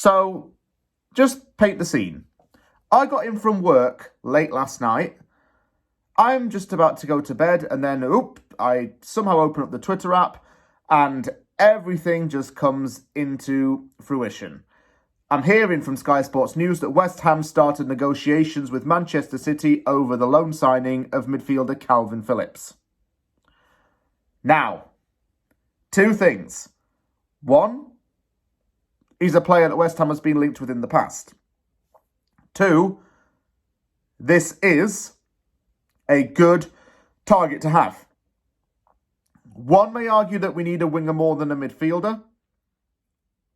So, just paint the scene. I got in from work late last night. I'm just about to go to bed and then, I somehow open up the Twitter app and everything just comes into fruition. I'm hearing from Sky Sports News that West Ham started negotiations with Manchester City over the loan signing of midfielder Kalvin Phillips. Now, two things. One, he's a player that West Ham has been linked with in the past. Two, this is a good target to have. One may argue that we need a winger more than a midfielder,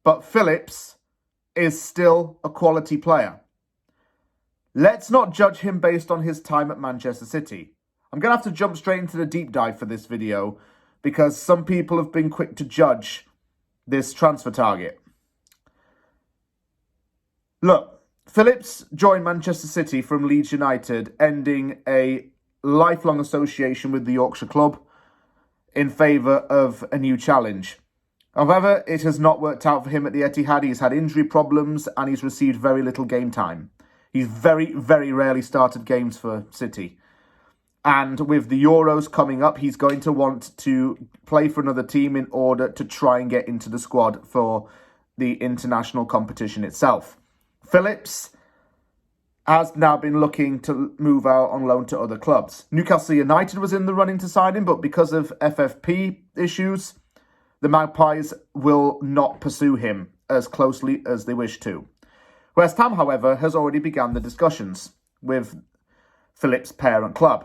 but Phillips is still a quality player. Let's not judge him based on his time at Manchester City. I'm going to have to jump straight into the deep dive for this video because some people have been quick to judge this transfer target. Look, Phillips joined Manchester City from Leeds United, ending a lifelong association with the Yorkshire club in favour of a new challenge. However, it has not worked out for him at the Etihad. He's had injury problems and he's received very little game time. He's very, very rarely started games for City. And with the Euros coming up, he's going to want to play for another team in order to try and get into the squad for the international competition itself. Phillips has now been looking to move out on loan to other clubs. Newcastle United was in the running to sign him, but because of FFP issues, the Magpies will not pursue him as closely as they wish to. West Ham, however, has already begun the discussions with Phillips' parent club.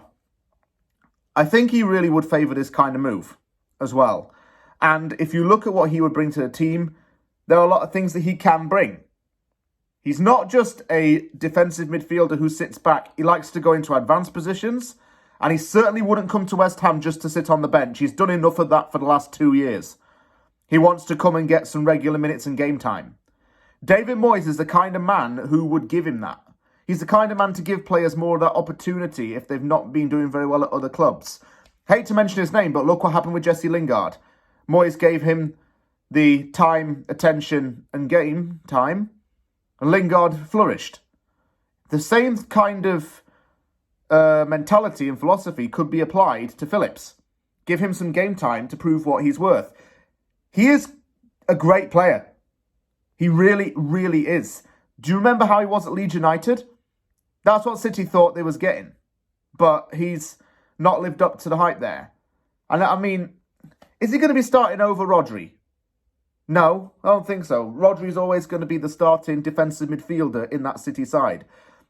I think he really would favour this kind of move as well. And if you look at what he would bring to the team, there are a lot of things that he can bring. He's not just a defensive midfielder who sits back. He likes to go into advanced positions, and he certainly wouldn't come to West Ham just to sit on the bench. He's done enough of that for the last 2 years. He wants to come and get some regular minutes and game time. David Moyes is the kind of man who would give him that. He's the kind of man to give players more of that opportunity if they've not been doing very well at other clubs. Hate to mention his name, but look what happened with Jesse Lingard. Moyes gave him the time, attention, and game time, and Lingard flourished. The same kind of mentality and philosophy could be applied to Phillips. Give him some game time to prove what he's worth. He is a great player. He really, really is. Do you remember how he was at Leeds United? That's what City thought they was getting. But he's not lived up to the hype there. And I mean, is he going to be starting over Rodri? No, I don't think so. Rodri's always going to be the starting defensive midfielder in that City side.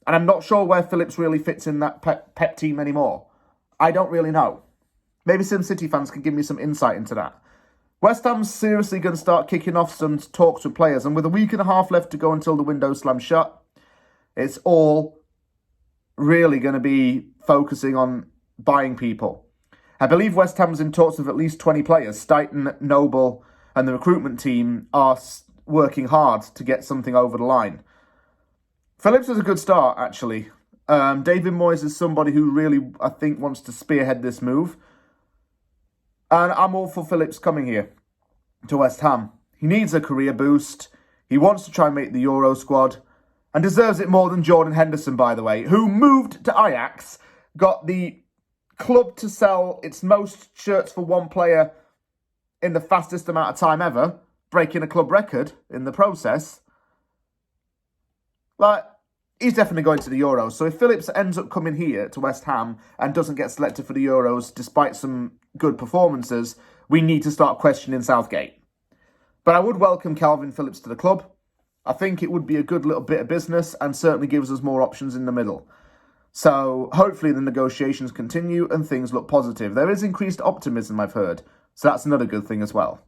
And I'm not sure where Phillips really fits in that Pep team anymore. I don't really know. Maybe some City fans can give me some insight into that. West Ham's seriously going to start kicking off some talks with players. And with a week and a half left to go until the window slams shut, it's all really going to be focusing on buying people. I believe West Ham's in talks with at least 20 players. Stuyton, Noble, and the recruitment team are working hard to get something over the line. Phillips is a good start, actually. David Moyes is somebody who really, I think, wants to spearhead this move. And I'm all for Phillips coming here to West Ham. He needs a career boost. He wants to try and make the Euro squad. And deserves it more than Jordan Henderson, by the way, who moved to Ajax, got the club to sell its most shirts for one player in the fastest amount of time ever, breaking a club record in the process. Like, he's definitely going to the Euros. So if Phillips ends up coming here to West Ham and doesn't get selected for the Euros, despite some good performances, we need to start questioning Southgate. But I would welcome Kalvin Phillips to the club. I think it would be a good little bit of business and certainly gives us more options in the middle. So hopefully the negotiations continue and things look positive. There is increased optimism, I've heard. So that's another good thing as well.